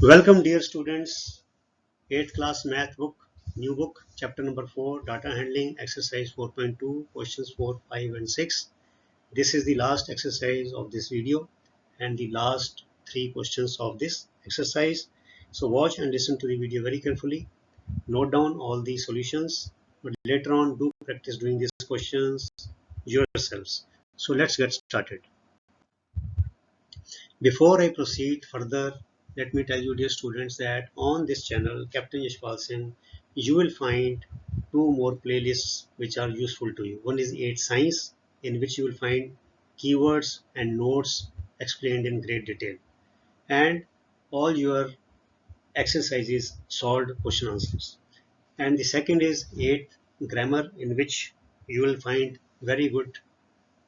Welcome dear students, 8th class math book, new book, chapter number 4, data handling, exercise 4.2, questions 4, 5 and 6. This is the last exercise of this video and the last 3 questions of this exercise. So watch and listen to the video very carefully, note down all the solutions, but later on do practice doing these questions yourselves. So let's get started. Before I proceed further, let me tell you dear students that on this channel Captain Yashpal Singh you will find two more playlists which are useful to you. One is 8 Science, in which you will find keywords and notes explained in great detail, and all your exercises solved question answers. And the second is 8 Grammar, in which you will find very good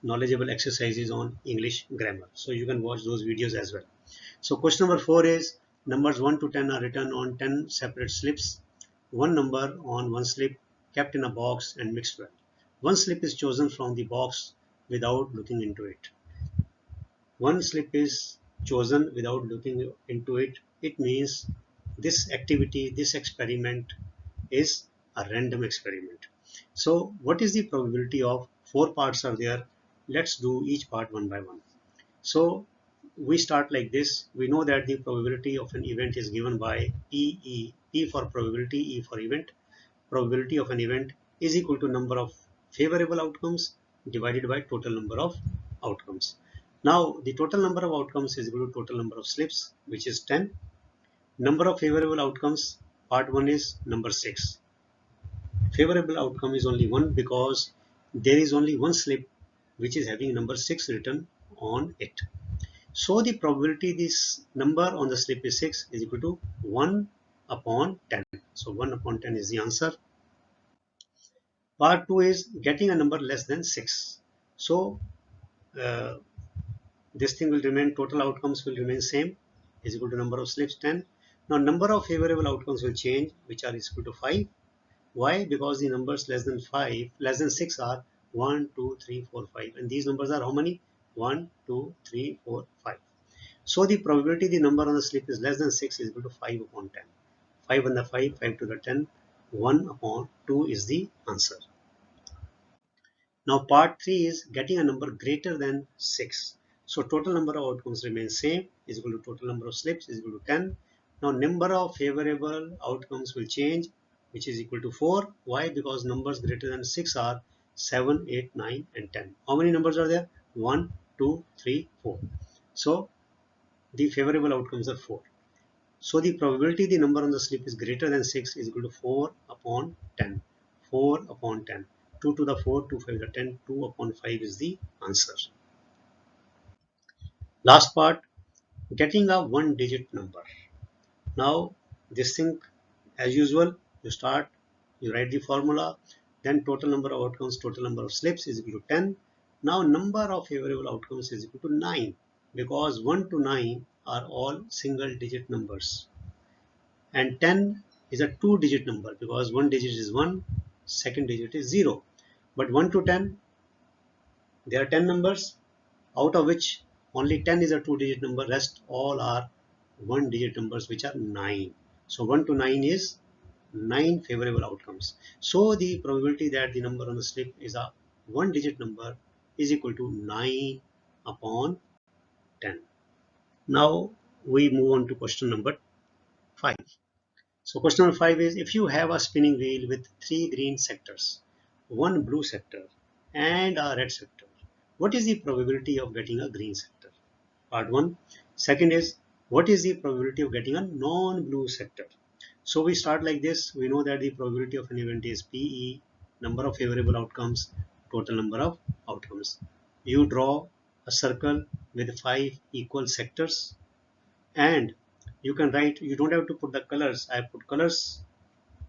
knowledgeable exercises on English grammar. So you can watch those videos as well. So question number 4 is numbers 1 to 10 are written on 10 separate slips. One number on one slip kept in a box and mixed well. One slip is chosen from the box without looking into it. One slip is chosen without looking into it. It means this activity, this experiment is a random experiment. So what is the probability of 4 parts are there? Let's do each part one by one. So we start like this. We know that the probability of an event is given by PE, P for probability, E for event. Probability of an event is equal to number of favorable outcomes divided by total number of outcomes. Now the total number of outcomes is equal to total number of slips, which is 10. Number of favorable outcomes, part 1 is number 6. Favorable outcome is only 1 because there is only one slip which is having number 6 written on it. So the probability this number on the slip is 6 is equal to 1 upon 10. So 1 upon 10 is the answer. Part 2 is getting a number less than 6. So uh, this thing will remain, total outcomes will remain same, is equal to number of slips 10. Now number of favorable outcomes will change, which are equal to 5. Why? Because the numbers less than 5, less than 6 are 1, 2, 3, 4, 5. And these numbers are how many? 1, 2, 3, 4, 5. So the probability the number on the slip is less than 6 is equal to 5 upon 10. 5 on the 5, 5 to the 10, 1 upon 2 is the answer. Now part 3 is getting a number greater than 6. So total number of outcomes remains same, is equal to total number of slips is equal to 10. Now number of favorable outcomes will change, which is equal to 4. Why? Because numbers greater than 6 are 7, 8, 9 and 10. How many numbers are there? 1, 2, 3, 4. So the favorable outcomes are 4. So the probability the number on the slip is greater than 6 is equal to 4 upon 10. 4 upon 10. 2 to the 4, 2 5 to the 10, 2 upon 5 is the answer. Last part, getting a one digit number. Now this thing, as usual, you start, you write the formula, then total number of outcomes, total number of slips is equal to 10. Now number of favorable outcomes is equal to 9, because 1 to 9 are all single digit numbers. And 10 is a two digit number because one digit is 1, second digit is 0. But 1 to 10, there are 10 numbers, out of which only 10 is a two digit number, rest all are one digit numbers, which are 9. So 1 to 9 is 9 favorable outcomes. So the probability that the number on the slip is a one digit number is equal to 9 upon 10. Now we move on to question number 5. So question number 5 is, if you have a spinning wheel with 3 green sectors, 1 blue sector and a red sector, what is the probability of getting a green sector? Part 1. Second is, what is the probability of getting a non-blue sector? So we start like this. We know that the probability of an event is PE, number of favorable outcomes, total number of outcomes. You draw a circle with 5 equal sectors, and you can write, you don't have to put the colors. I put colors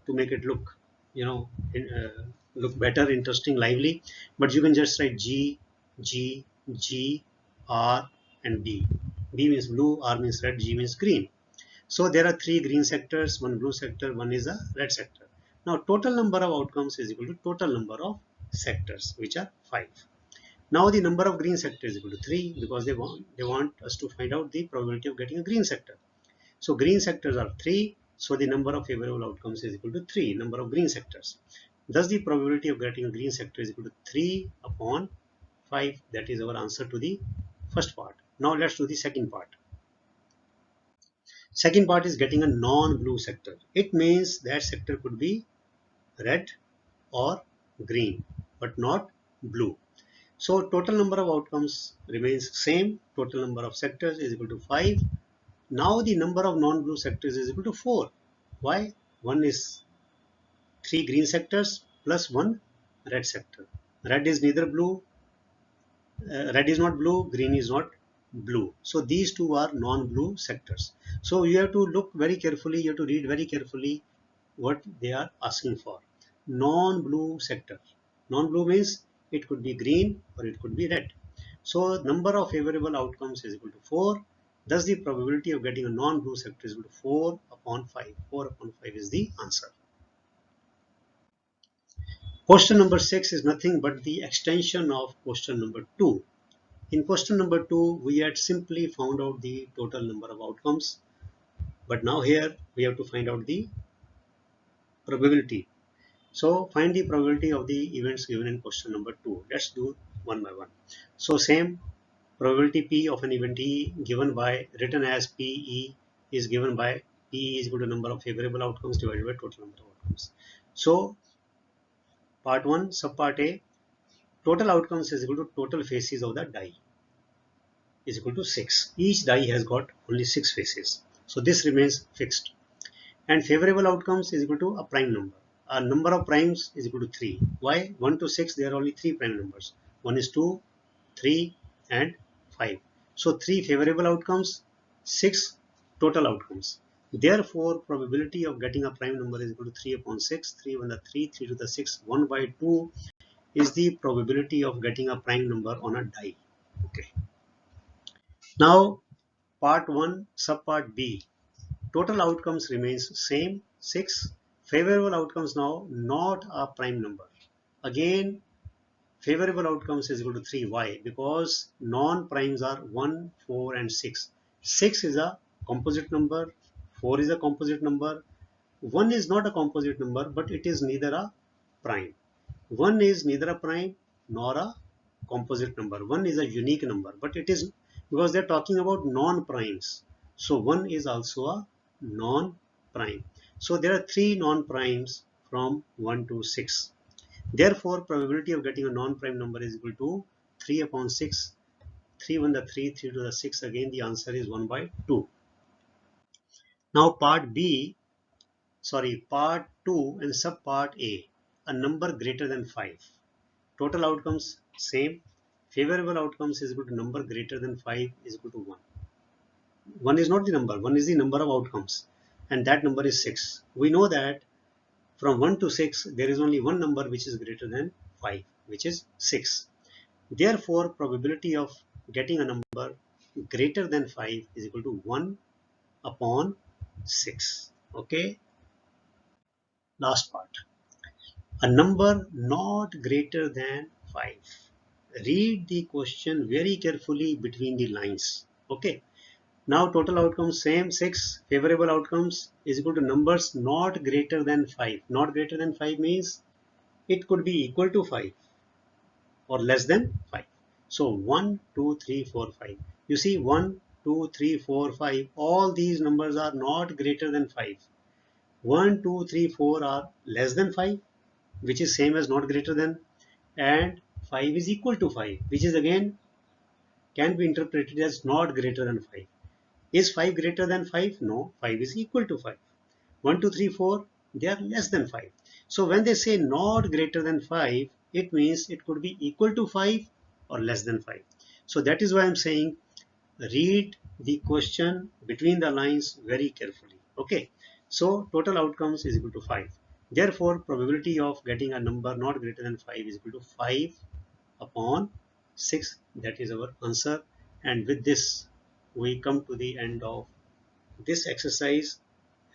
to make it look, look better, interesting, lively, but you can just write G, G, G, R and B. B means blue, R means red, G means green. So there are 3 green sectors, 1 blue sector, 1 is a red sector. Now total number of outcomes is equal to total number of sectors, which are 5. Now the number of green sectors is equal to 3, because they want us to find out the probability of getting a green sector. So green sectors are 3. So the number of favorable outcomes is equal to 3, number of green sectors. Thus the probability of getting a green sector is equal to 3 upon 5. That is our answer to the first part. Now let's do the second part. Second part is getting a non-blue sector. It means that sector could be red or green, but not blue. So total number of outcomes remains same. Total number of sectors is equal to 5. Now the number of non-blue sectors is equal to 4. Why? 1 is 3 green sectors plus 1 red sector. Red is neither blue, red is not blue, green is not blue. So these two are non-blue sectors. So you have to look very carefully, you have to read very carefully what they are asking for. Non-blue sector. Non-blue means it could be green or it could be red. So number of favorable outcomes is equal to 4. Thus the probability of getting a non-blue sector is equal to 4 upon 5. 4 upon 5 is the answer. Question number 6 is nothing but the extension of question number 2. In question number 2, we had simply found out the total number of outcomes. But now here we have to find out the probability. So find the probability of the events given in question number 2. Let's do one by one. So same probability P of an event E given by written as PE is given by PE is equal to number of favorable outcomes divided by total number of outcomes. So part 1 subpart A, total outcomes is equal to total faces of the die is equal to 6. Each die has got only 6 faces. So this remains fixed. And favorable outcomes is equal to a prime number. A number of primes is equal to 3. Why? 1 to 6, there are only 3 prime numbers. 1 is 2, 3 and 5. So 3 favorable outcomes, 6 total outcomes. Therefore, probability of getting a prime number is equal to 3 upon 6. 3 1 the 3, 3 to the 6, 1 by 2 is the probability of getting a prime number on a die. Okay. Now, part 1, subpart B. Total outcomes remains same, 6. Favorable outcomes now not a prime number. Again, favorable outcomes is equal to 3. Why? Because non-primes are 1, 4 and 6. 6 is a composite number, 4 is a composite number, 1 is not a composite number, but it is neither a prime. 1 is neither a prime nor a composite number. 1 is a unique number, but it is because they are talking about non-primes. So 1 is also a non-prime. So there are 3 non-primes from 1 to 6. Therefore, probability of getting a non-prime number is equal to 3 upon 6. 3 1 the 3, 3 to the 6. Again, the answer is 1 by 2. Now part 2 and subpart A, a number greater than 5. Total outcomes same. Favorable outcomes is equal to number greater than 5 is equal to 1. 1 is not the number, 1 is the number of outcomes, and that number is 6. We know that from 1 to 6 there is only one number which is greater than 5, which is 6. Therefore, probability of getting a number greater than 5 is equal to 1 upon 6. Okay. Last part. A number not greater than 5. Read the question very carefully between the lines. Okay. Now total outcomes same, 6. Favorable outcomes is equal to numbers not greater than 5. Not greater than 5 means it could be equal to 5 or less than 5. So 1, 2, 3, 4, 5. You see 1, 2, 3, 4, 5. All these numbers are not greater than 5. 1, 2, 3, 4 are less than 5, which is same as not greater than, and 5 is equal to 5, which is again can be interpreted as not greater than 5. Is 5 greater than 5? No, 5 is equal to 5. 1, 2, 3, 4, they are less than 5. So when they say not greater than 5, it means it could be equal to 5 or less than 5. So that is why I am saying read the question between the lines very carefully. Okay. So total outcomes is equal to 5. Therefore, probability of getting a number not greater than 5 is equal to 5 upon 6. That is our answer. And with this, we come to the end of this exercise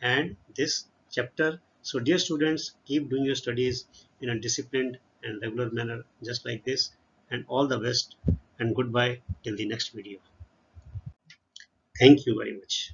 and this chapter. So dear students, keep doing your studies in a disciplined and regular manner just like this, and all the best and goodbye till the next video. Thank you very much.